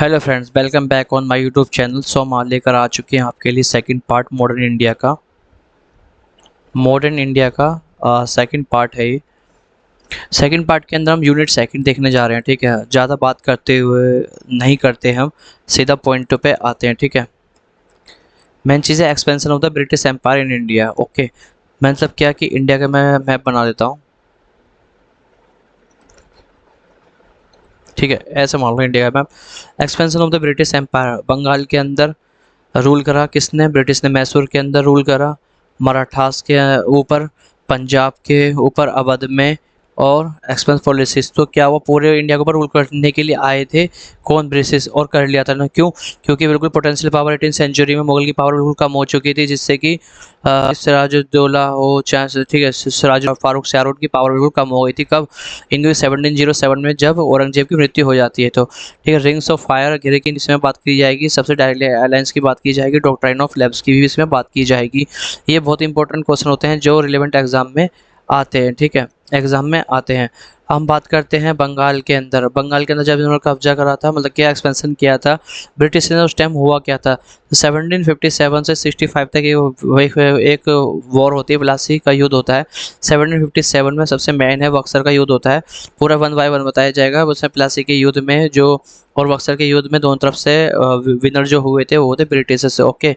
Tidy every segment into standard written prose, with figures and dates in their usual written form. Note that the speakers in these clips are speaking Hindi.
Hello friends, welcome back on my YouTube channel. So हम आज लेकर आ चुके हैं आपके लिए सेकंड पार्ट मॉडर्न इंडिया का सेकंड पार्ट है ये। सेकंड पार्ट के अंदर हम यूनिट सेकंड देखने जा रहे हैं। ठीक है, ज़्यादा बात करते हुए नहीं करते, हम सीधा पॉइंट पे आते हैं। ठीक है, मेन चीज़ है expansion of the British empire in India. Okay, मैंने सब क्या कि इंडिया का मैं मैप बना देता हूँ। ठीक है, ऐसे मान लो इंडिया का map. Expansion of the British empire, Bengal के अंदर रूल करा किसने? ब्रिटिश ने। मैसूर के अंदर रूल करा, मराठास के ऊपर, पंजाब के ऊपर अवध में। और एक्सपेंस पॉलिसीज, तो क्या वो पूरे इंडिया के ऊपर रूल करने के लिए आए थे? कौन? ब्रिटिश। और कर लिया था ना, क्यों? क्योंकि बिल्कुल पोटेंशियल पावर 18 सेंचुरी में मुगल की पावर बिल्कुल कम हो चुकी थी, जिससे कि सिराजुद्दौला हो चाहे, ठीक है, सिराज फारूक सियारों की पावर बिल्कुल कम हो गई थी। कब? इनकी 1707 में, जब औरंगजेब की मृत्यु हो जाती है। तो ठीक है, रिंग्स ऑफ फायर घेरे की इसमें बात की जाएगी, सबसे डायरेक्टली अलायंस की बात की जाएगी, डॉक्ट्राइन ऑफ लेब्स की भी इसमें बात की जाएगी। ये बहुत इंपॉर्टेंट क्वेश्चन होते हैं जो रिलेवेंट एग्जाम में आते हैं। ठीक है, एग्जाम में आते हैं। हम बात करते हैं बंगाल के अंदर। बंगाल के अंदर जब इन्होंने कब्जा करा था, मतलब क्या एक्सपेंशन किया था ब्रिटिश ने, उस टाइम हुआ क्या था? 1757 से 65 तक एक वॉर होती है, प्लासी का युद्ध होता है। 1757 में सबसे मेन है बक्सर का युद्ध होता है। पूरा 1 बाय 1 बताया जाएगा। उसमें प्लासी के युद्ध में जो और बक्सर के युद्ध में दोनों तरफ से विनर जो हुए थे वो थे ब्रिटिश से। ओके,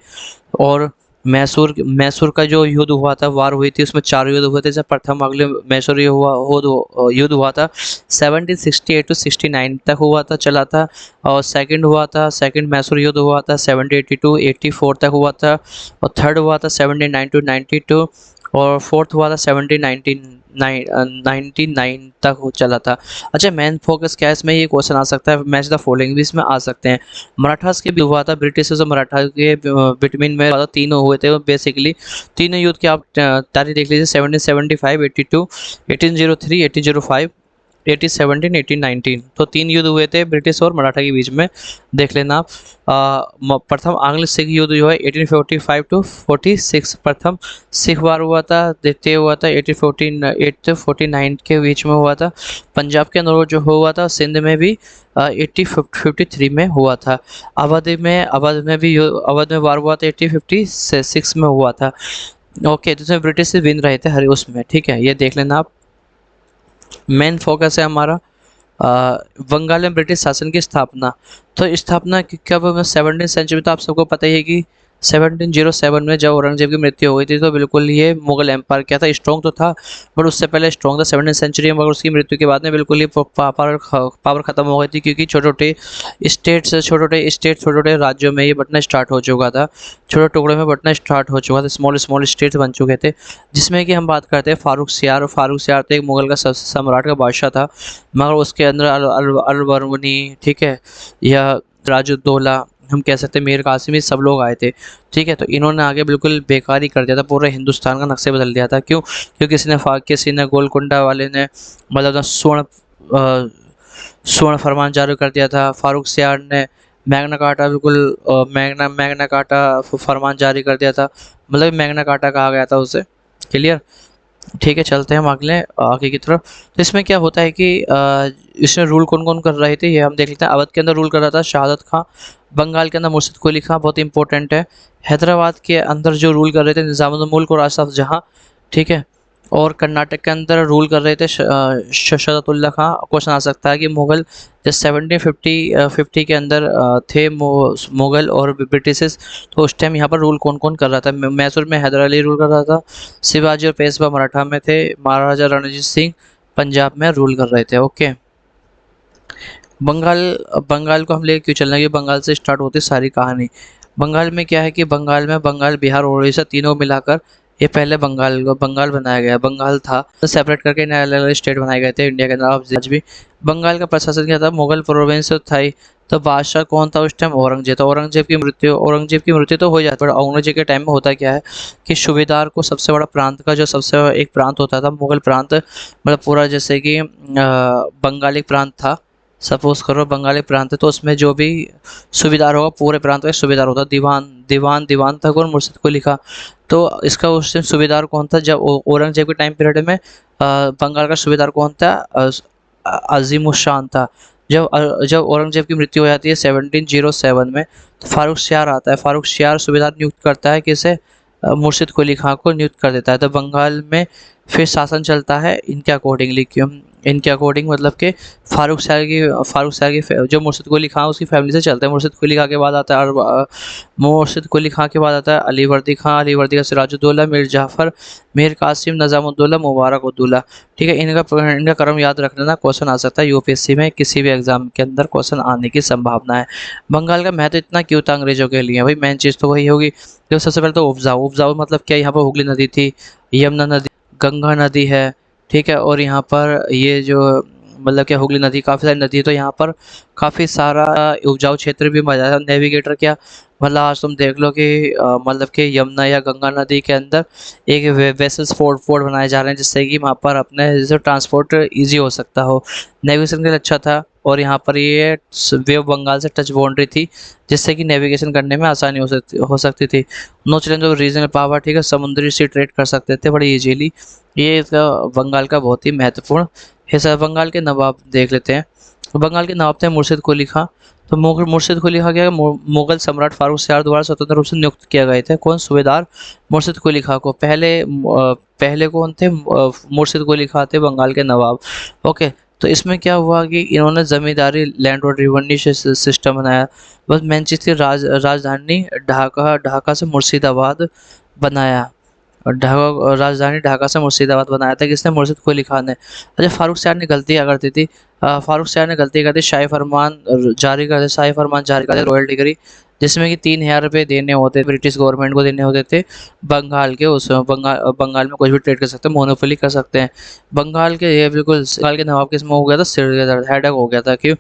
और मैसूर मैसूर का जो युद्ध हुआ था, वार हुई थी, उसमें 4 युद्ध हुए थे। जब प्रथम अगले मैसूर युद्ध हुआ था 1768 to 69 तक हुआ था, चला था। और सेकंड मैसूर युद्ध हुआ था 1782 84 तक हुआ था। और थर्ड हुआ था 79 to 92। और फोर्थ हुआ था 1799 तक हो चला था। अच्छा, मेन फोकस क्या है इसमें? ये क्वेश्चन आ सकता है, मैच द फॉलोइंग भी इसमें आ सकते हैं। मराठास के भी हुआ था, ब्रिटिश और मराठा के बिटवीन में तीनों हुए थे बेसिकली। तीनों युद्ध की आप तारीख देख लीजिए, 1775 82 1803 1805 1817 1819। तो 3 युद्ध हुए थे ब्रिटिश और मराठा के बीच में, देख लेना आप। प्रथम आंग्ल सिख युद्ध जो है 1845 टू 46 प्रथम सिख वार हुआ था। द्वितीय हुआ था 1848 to 49 के बीच में हुआ था। पंजाब के अंदर जो हुआ था, सिंध में भी 1853 में हुआ था। अवध में वार हुआ था 1856 में हुआ था। ओके, तो इसमें ब्रिटिश से विन रहे थे हर उसमें। ठीक है, ये देख लेना आप। मेन फोकस है हमारा बंगाल में ब्रिटिश शासन की स्थापना। तो स्थापना कब? 17वीं सेंचुरी। तो आप सबको पता ही है कि 1707 में जब औरंगजेब की मृत्यु हो गई थी, तो बिल्कुल ये मुगल एम्पायर क्या था, स्ट्रॉन्ग तो था, बट उससे पहले स्ट्रॉन्ग था 17वीं सेंचुरी में। मगर उसकी मृत्यु के बाद में बिल्कुल ही पावर खत्म हो गई थी, क्योंकि छोटे छोटे राज्यों में ये बंटना स्टार्ट हो चुका था, छोटे टुकड़ों में बंटना स्टार्ट हो चुका था, स्मॉल स्मॉल स्टेट्स बन चुके थे। जिसमें कि हम बात करते हैं फारूक सियार। फारूक सियार तो एक मुगल का सम्राट का बादशाह था, मगर उसके अंदर अलबर्मनी, ठीक है, या राजुद्दौला, हम कह सकते हैं मीर कासिमी, सब लोग आए थे। ठीक है, तो इन्होंने आगे बिल्कुल बेकार ही कर दिया था, पूरे हिंदुस्तान का नक्शे बदल दिया था। क्यों? क्योंकि किसी ने गोलकुंडा वाले ने मतलब स्वर्ण फरमान जारी कर दिया था। फारूक सियार ने मैग्ना कार्टा, बिल्कुल मैग्ना कार्टा फरमान जारी कर दिया था, मतलब मैग्ना कार्टा कहा गया था उसे। क्लियर? ठीक है, चलते हैं हम आगे की तरफ। तो इसमें क्या होता है कि इसमें रूल कौन कौन कर रहे थे ये हम देख लेते हैं। अवध के अंदर रूल कर रहा था शहादत खां। बंगाल के अंदर मुर्शिद कुली खां, बहुत इंपॉर्टेंट है। हैदराबाद के अंदर जो रूल कर रहे थे निज़ामुद्दीन मुल्क और अशरफ जहां। ठीक है, और कर्नाटक के अंदर रूल कर रहे थे शहजादुल्ला खां। क्वेश्चन आ सकता है कि मुगल जब 1750 के अंदर थे मुगल और ब्रिटिश, तो उस टाइम यहाँ पर रूल कौन कौन कर रहा था? मैसूर में हैदर अली रूल कर रहा था। शिवाजी और पेशवा मराठा में थे। महाराजा रणजीत सिंह पंजाब में रूल कर रहे थे। ओके, बंगाल बंगाल को हम ले क्यों चलना, कि बंगाल से स्टार्ट होती सारी कहानी। बंगाल में क्या है कि बंगाल बिहार और उड़ीसा तीनों मिलाकर ये पहले बंगाल बनाया गया। बंगाल था तो सेपरेट करके नए अलग अलग स्टेट बनाए गए थे इंडिया के अंदर। आज भी बंगाल का प्रशासन क्या था? मुगल प्रोविंस था ही। तो बादशाह कौन था उस टाइम? औरंगजेब। तो औरंगजेब की मृत्यु तो हो जाती है, पर औरंगजेब के टाइम में होता क्या है कि सूबेदार को सबसे बड़ा प्रांत का जो सबसे एक प्रांत होता था मुगल प्रांत, मतलब पूरा जैसे कि बंगाली प्रांत था, सपोज करो बंगाली प्रांत है, तो उसमें जो भी सूबेदार होगा पूरे प्रांत का सूबेदार होता। दीवान था कौन? मुर्शिद कुली खां। तो इसका उस टाइम सूबेदार कौन था जब औरंगजेब के टाइम पीरियड में? बंगाल का सूबेदार कौन था? अजीमुशान था। जब औरंगजेब की मृत्यु हो जाती है 1707 में, तो फारूक शाह आता है। फारूक शाह सूबेदार नियुक्त करता है किसे, मुर्शिद कुली खां को नियुक्त कर देता है। तो बंगाल में फिर शासन चलता है इनके अकॉर्डिंगली, क्यों इनके अकॉर्डिंग मतलब कि फारूक शाह की जो मुर्शिद कुली खां उसकी फैमिली से चलता है। मुर्शिद कुली खां के बाद आता है मुर्शिद कुली खां के बाद आता है अलीवर्दी खां, अलीवर्दी का सिराजुद्दौला, मीर जाफ़र, मीर कासिम, निज़ामुद्दौला, मुबारक उद्दौला। ठीक है, इनका क्रम याद रख लेना, क्वेश्चन आ सकता है यूपीएससी में, किसी भी एग्जाम के अंदर क्वेश्चन आने की संभावना है। बंगाल का महत्व इतना क्यों था अंग्रेजों के लिए, भाई मेन चीज़ तो वही होगी। देखो सबसे पहले तो उपजाऊ मतलब क्या, यहाँ पर हुगली नदी थी, यमुना नदी, गंगा नदी है, ठीक है, और यहाँ पर ये जो मतलब क्या हुगली नदी, काफ़ी सारी नदी है, तो यहाँ पर काफ़ी सारा उपजाऊ क्षेत्र भी मौजूद है। नेविगेटर क्या, मतलब आज तुम देख लो कि मतलब कि यमुना या गंगा नदी के अंदर एक वेसल्स फोर्ट बनाए जा रहे हैं, जिससे कि वहाँ पर अपने जैसे ट्रांसपोर्ट इजी हो सकता हो। नेविगेशन के लिए अच्छा था, और यहाँ पर ये वे ऑफ बंगाल से टच बाउंड्री थी, जिससे कि नेविगेशन करने में आसानी हो सकती थी। No challenge of regional power, ठीक है, समुद्री से ट्रेड कर सकते थे बड़ी इजीली। ये इसका बंगाल का बहुत ही महत्वपूर्ण हिस्सा है। बंगाल के नवाब देख लेते हैं। तो बंगाल के नवाब थे मुर्शिद कुली खां। तो मुर्शिद कुली खां क्या, मुगल सम्राट फारूक शाह द्वारा स्वतंत्र रूप से नियुक्त किया गए थे। कौन, सूबेदार मुर्शिद कुली खां को। पहले कौन थे, मुर्शिद कुली खां थे बंगाल के नवाब। ओके, तो इसमें क्या हुआ कि इन्होंने जमींदारी, लैंड और रेवेन्यू सिस्टम बनाया। बस मेन चीज़ थी राजधानी ढाका से मुर्शिदाबाद बनाया। और राजधानी ढाका से मुर्शिदाबाद बनाया था किसने, मुर्शिद कुली खान ने। अच्छा, फारूक शाह ने गलती क्या करती थी, फारूक शाह ने गलती करती, शाही फरमान जारी करते रॉयल डिग्री, जिसमें कि 3,000 रुपये देने होते, ब्रिटिश गवर्नमेंट को देने होते थे। बंगाल में कुछ भी ट्रेड कर सकते हैं, मोनोपोली कर सकते हैं। बंगाल के नवाब किस में हो गया था, सिर का दर्द, हेडेक हो गया था। क्यों,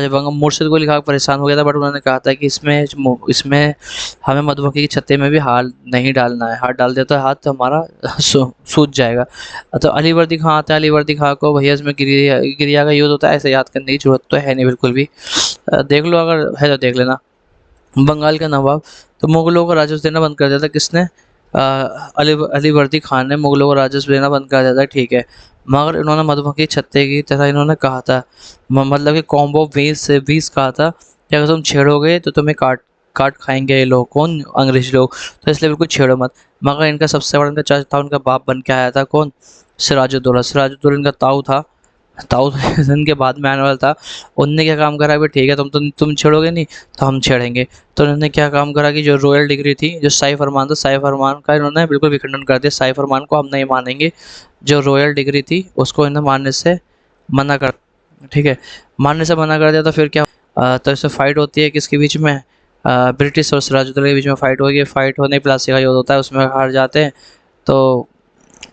जब मुर्शिद कुली खान परेशान हो गया था, बट उन्होंने कहा था कि इसमें हमें मधुमक्खी की छत्ते में भी हाथ नहीं डालना है, हाथ डाल देता है हाथ तो हमारा सूज जाएगा। तो अलीवर्दी खां आता है, अलीवर्दी खां को भैया इसमें गिरिया का यूज होता है, ऐसे याद करने की जरूरत तो है नहीं बिल्कुल भी, देख लो अगर है तो देख लेना। बंगाल का नवाब, तो मुगलों को राजस्व देना बंद कर दिया था किसने, अलीवर्दी खान ने मुगलों को राजस्व देना बंद कर दिया था, ठीक है। मगर इन्होंने मधुमक्खी छत्ते की तरह इन्होंने कहा था, मतलब कि कॉम्बो 20 कहा था कि अगर तुम छेड़ोगे तो तुम्हें काट काट खाएंगे ये लोग, कौन, अंग्रेज लोग, तो इसलिए बिल्कुल छेड़ो मत। मगर इनका सबसे बड़ा इनका चाचा था, उनका बाप बन के आया था कौन, सिराजुद्दौला इनका ताऊ था। ताऊ इनके बाद में आने वाला था। उनने क्या काम करा, भी ठीक है तुम छेड़ोगे नहीं तो हम छेड़ेंगे। तो उन्होंने क्या काम करा कि जो रॉयल डिग्री थी, जो शाही फरमान था, शाही फरमान का इन्होंने बिल्कुल विखंडन कर दिया। शाही फरमान को हम नहीं मानेंगे, जो रॉयल डिग्री थी उसको इन्हें मानने से मना कर, ठीक है, मानने से मना कर दिया। तो फिर क्या, तो इससे फाइट होती है किसके बीच में, ब्रिटिश और सिराजुद्दौला के बीच में फाइट होगी। फाइट होने प्लासी का युद्ध होता है, उसमें हार जाते हैं। तो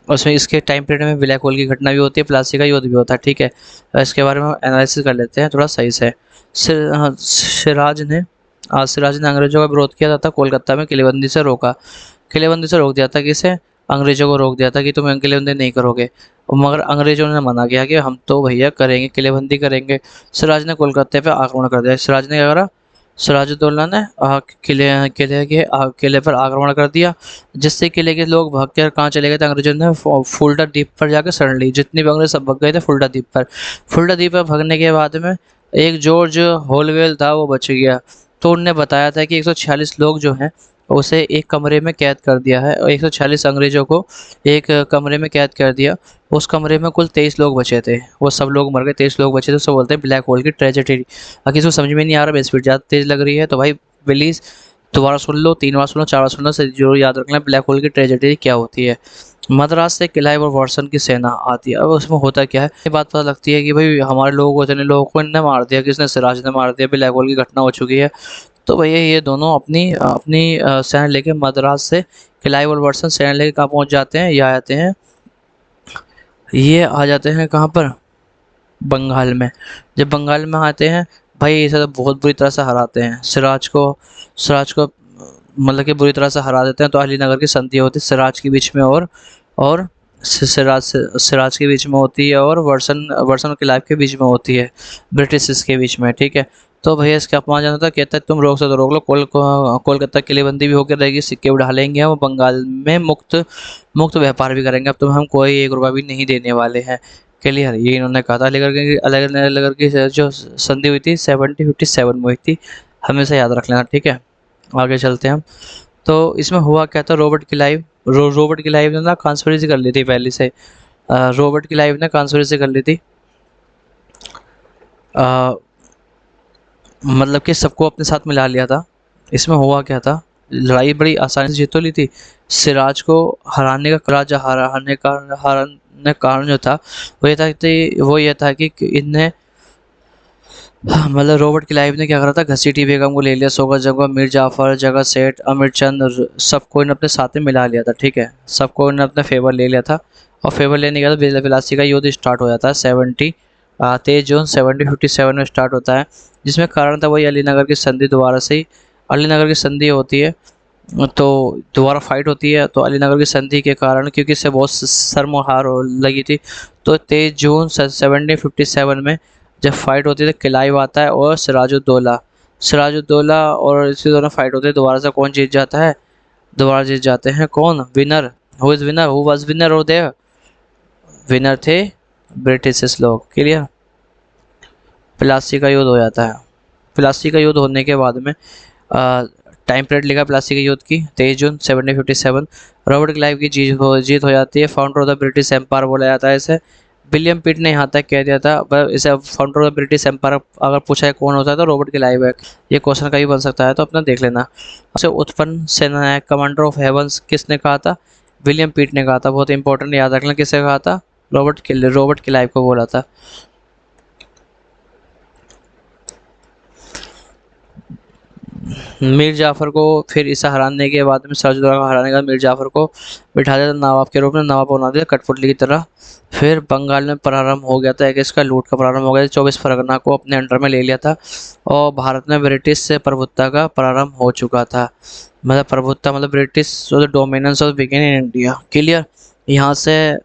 उसमें इसके टाइम पीरियड में ब्लैक होल की घटना भी होती है, प्लासी का युद्ध भी होता है, ठीक है। इसके बारे में एनालिसिस कर लेते हैं थोड़ा सही से। सिराज ने अंग्रेजों का विरोध किया था कोलकाता में, किलेबंदी से रोका, किलेबंदी से रोक दिया था किसे, अंग्रेजों को रोक दिया था कि तुम किलेबंदी नहीं करोगे। मगर अंग्रेजों ने मना किया कि हम तो भैया करेंगे, किलेबंदी करेंगे। सिराज ने कोलकाता पे आक्रमण कर दिया। सिराज ने क्या करा, सिराजुद्दौला ने किले पर आक्रमण कर दिया, जिससे किले के लोग भाग कर कहाँ चले गए थे, अंग्रेजों ने फुल्टा द्वीप पर जाकर शरण ली। जितने भी अंग्रेज सब भाग गए थे फुल्टा द्वीप पर। फुल्टा द्वीप पर भागने के बाद में एक जॉर्ज होलवेल था, वो बच गया। तो उनने बताया था कि 146 लोग जो हैं उसे एक कमरे में कैद कर दिया है, और 146 अंग्रेजों को एक कमरे में कैद कर दिया। उस कमरे में कुल 23 लोग बचे थे, वो सब लोग मर गए, 23 लोग बचे थे। उसको बोलते हैं ब्लैक होल की ट्रेजेडी। अगर किसी को समझ में नहीं आ रहा, मेरी स्पीड ज़्यादा तेज़ लग रही है, तो भाई प्लीज़ दोबारा सुन लो, 3 बार सुनो, 4 बार सुनो, से जरूर याद रखना ब्लैक होल की ट्रेजेडी क्या होती है। मद्रास से क्लाइव और वाटसन की सेना आती है। अब उसमें होता क्या है, ये बात पता लगती है कि भाई हमारे लोगों को, इतने लोगों को इनने मार दिया, किसने, सिराज ने मार दिया, ब्लैक होल की घटना हो चुकी है। तो भैया ये दोनों अपनी अपनी सेना लेके मद्रास से क्लाइव और वाटसन सेना लेके कहाँ पहुँच जाते हैं, ये आ जाते हैं कहाँ पर, बंगाल में। जब बंगाल में आते हैं भाई, ये सब बहुत बुरी तरह से हराते हैं सिराज को मतलब कि बुरी तरह से हरा देते हैं। तो अलीनगर की संधि होती है सिराज के बीच में, और सिराज के बीच में होती है, और वर्सन और क्लाइव के बीच में होती है, ब्रिटिश के बीच में, ठीक है। तो भैया इसके अपमान जाना था, कहता है तुम रोक सकते तो रोक लो, कोलकाता किलेबंदी भी होकर रहेगी, सिक्के उड़ालेंगे हम, बंगाल में मुक्त व्यापार भी करेंगे, अब तुम्हें हम कोई 1 रुपया भी नहीं देने वाले हैं, क्लियर, ये इन्होंने कहा था। अलीगढ़ की जो संधि हुई थी 1757 में हुई थी, हमेशा याद रख लेना, ठीक है। आगे चलते हैं हम। तो इसमें हुआ क्या था, रॉबर्ट क्लाइव ने ना कॉन्स्पिरेसी कर ली थी पहले से। रॉबर्ट क्लाइव ने कॉन्स्पिरेसी कर ली थी, मतलब कि सबको अपने साथ मिला लिया था। इसमें हुआ क्या था, लड़ाई बड़ी आसानी से जीत तो ली थी। सिराज को हराने का राजा हराने का कारण जो था वो ये था कि इनने, हाँ, मतलब रॉबर्ट क्लाइव ने क्या करा था, घसीटी बेगम को ले लिया, सोगा जंगवा, मीर जाफर, जगत सेठ, अमीर चंद, सबको इन्हें अपने साथ में मिला लिया था, ठीक है। सबको इन्हें अपने फेवर ले लिया था। और फेवर लेने के बाद बिलासी का युद्ध स्टार्ट हो जाता है 23 जून 1757 में स्टार्ट होता है, जिसमें कारण था वही अलीनगर की संधि। दोबारा से ही अलीनगर की संधि होती है, तो दोबारा फाइट होती है। तो अलीनगर की संधि के कारण, क्योंकि इससे बहुत सरमोहार लगी थी, तो 23 जून 1757 में जब फाइट होती है तो क्लाइव आता है और सिराजुद्दौला और इसके दोनों फाइट होते हैं। दोबारा से कौन जीत जाता है, दोबारा जीत जाते हैं कौन, winner, who is winner, who was winner और देयर, विनर थे ब्रिटिश लोग। क्लियर, प्लासी का युद्ध हो जाता है। प्लासी का युद्ध होने के बाद में टाइम पीरियड लिखा प्लासी के युद्ध की 23 जून 1757। रॉबर्ट क्लाइव की जीत हो जाती है। Founder of the British empire बोला जाता है इसे। विलियम पिट ने यहाँ तक कह दिया था, इसे founder of the British empire अगर पूछा है कौन होता है तो रॉबर्ट क्लाइव है। ये क्वेश्चन का भी बन सकता है, तो अपना देख लेना। उसे उत्पन्न सेनानायक कमांडर ऑफ हेवंस किसने कहा था, विलियम पिट ने कहा था। बहुत इंपॉर्टेंट, याद रखना किसने कहा था, रॉबर्ट क्लाइव को बोला था। मीर जाफ़र को फिर इसे हराने के बाद में, सिराजुद्दौला को हराने के बाद मीर जाफ़र को बिठा दिया था नवाब के रूप में, नवाब बना दिया कठपुतली की तरह। फिर बंगाल में प्रारंभ हो गया था एक इसका लूट का प्रारंभ हो गया था। 24 परगना को अपने अंडर में ले लिया था और भारत में ब्रिटिश से प्रभुत्ता का प्रारंभ हो चुका था। मतलब प्रभुत्ता मतलब British dominance of begin in India. Clear, यहाँ से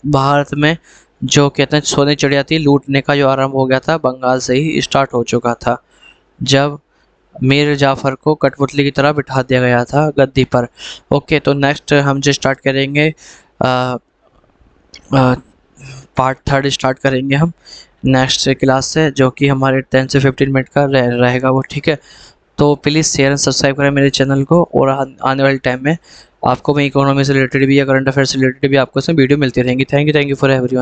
भारत में जो कहते हैं सोने चिड़िया थी, लूटने का जो आरंभ हो गया था बंगाल से ही स्टार्ट हो चुका था, जब मीर जाफ़र को कठपुतली की तरह बिठा दिया गया था गद्दी पर। ओके, तो नेक्स्ट हम जो स्टार्ट करेंगे, पार्ट 3 स्टार्ट करेंगे हम नेक्स्ट क्लास से, जो कि हमारे 10 से 15 मिनट का रहेगा वो, ठीक है। तो प्लीज़ शेयर एंड सब्सक्राइब करें मेरे चैनल को, और आने वाले टाइम में आपको मैं इकोनॉमी से रिलेटेड भी या करंट अफेयर से रिलेटेड भी आपको इसमें वीडियो मिलती रहेंगी। Thank you for everyone.